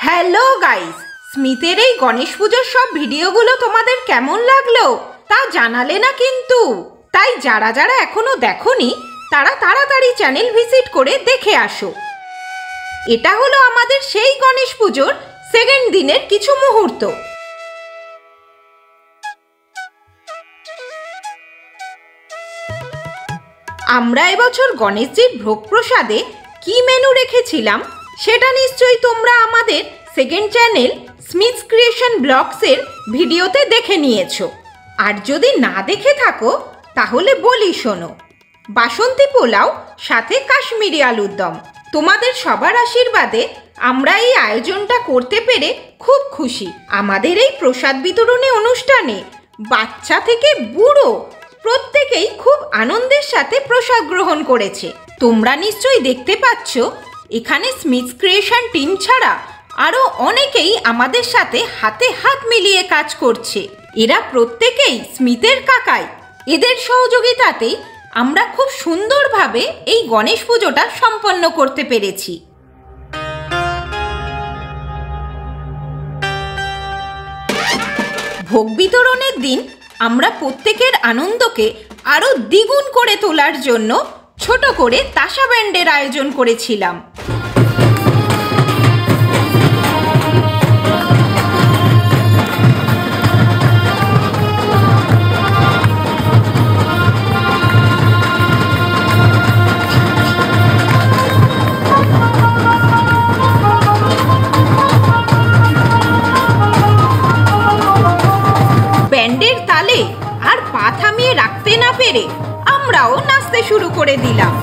Hello guys, স্মিথের এই গণেশ পুজোর সব ভিডিওগুলো তোমাদের কেমন লাগলো তা জানালে না কিন্তু। তাই যারা যারা এখনো দেখোনি তারা তাড়াতাড়ি চ্যানেল ভিজিট করে দেখে আসো। এটা হলো আমাদের সেই গণেশ পুজোর সেকেন্ড দিনের কিছু মুহূর্ত। আমরা এবছর গণেশজির ভোগ প্রসাদে কি মেনু রেখেছিলাম সেটা নিশ্চয়ই তোমরা আমাদের সেকেন্ড চ্যানেল স্মিথস ক্রিয়েশন ব্লগসের ভিডিওতে দেখে নিয়েছো। আর যদি না দেখে থাকো তাহলে বলি শোনো, বাসন্তী পোলাও সাথে কাশ্মীরি আলুর দম। তোমাদের সবার আশীর্বাদে আমরা এই আয়োজনটা করতে পেরে খুব খুশি। আমাদের এই প্রসাদ বিতরণী অনুষ্ঠানে বাচ্চা থেকে বুড়ো প্রত্যেকেই খুব আনন্দের সাথে প্রসাদ গ্রহণ করেছে। তোমরা নিশ্চয়ই দেখতে পাচ্ছ এখানে স্মিথস ক্রিয়েশন টিম ছাড়া আরও অনেকেই আমাদের সাথে হাতে হাত মিলিয়ে কাজ করছে। এরা প্রত্যেকেই স্মিথের কাকাই। এদের সহযোগিতাতেই আমরা খুব সুন্দরভাবে এই গণেশ পুজোটা সম্পন্ন করতে পেরেছি। ভোগ বিতরণের দিন আমরা প্রত্যেকের আনন্দকে আরো দ্বিগুণ করে তোলার জন্য ছোট করে তাসা ব্যান্ডের আয়োজন করেছিলাম। ব্যান্ডের তালে আর পা থামিয়ে রাখতে না পেরে আমরাও নাচতে শুরু করে দিলাম।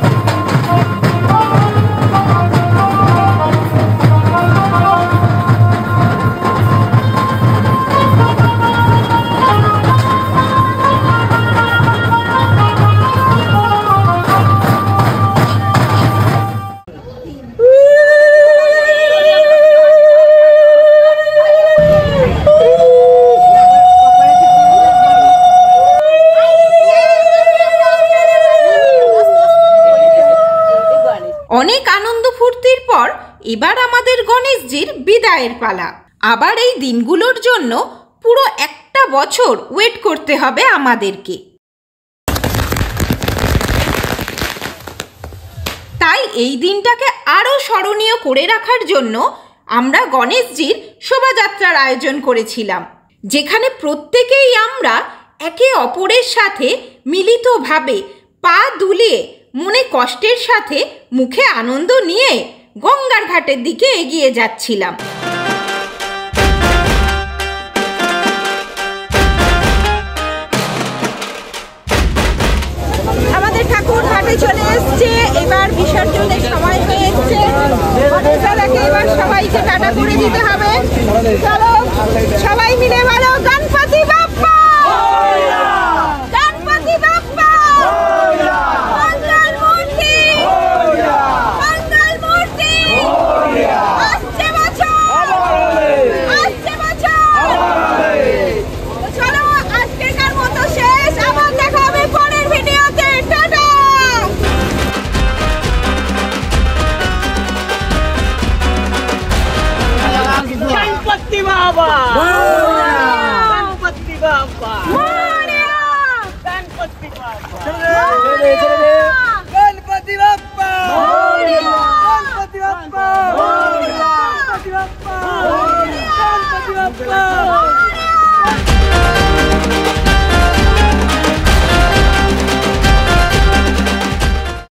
অনেক আনন্দ ফুর্তির পর এবার আমাদের গণেশজির বিদায়ের পালা। আবার এই দিনগুলোর জন্য পুরো একটা বছর ওয়েট করতে হবে আমাদেরকে। তাই এই দিনটাকে আরো স্মরণীয় করে রাখার জন্য আমরা গণেশজির শোভাযাত্রার আয়োজন করেছিলাম, যেখানে প্রত্যেকেই আমরা একে অপরের সাথে মিলিতভাবে পা দুলিয়ে মনে কষ্টের সাথে মুখে আনন্দ নিয়ে গঙ্গার ঘাটের দিকে এগিয়ে যাচ্ছিলাম। আমাদের ঠাকুর ঘাটে চলে এসছে, এবার বিসর্জনের সময় হয়ে এসছে। এবার সবাইকে টাটা করে দিতে হবে। চলো সবাই মিলে বলো গণপতি বাপ্পা, গণপতি বাপ্পা। गणपति बाप्पा, गणपति बाप्पा, गणपति बाप्पा, गणपति बाप्पा, गणपति बाप्पा।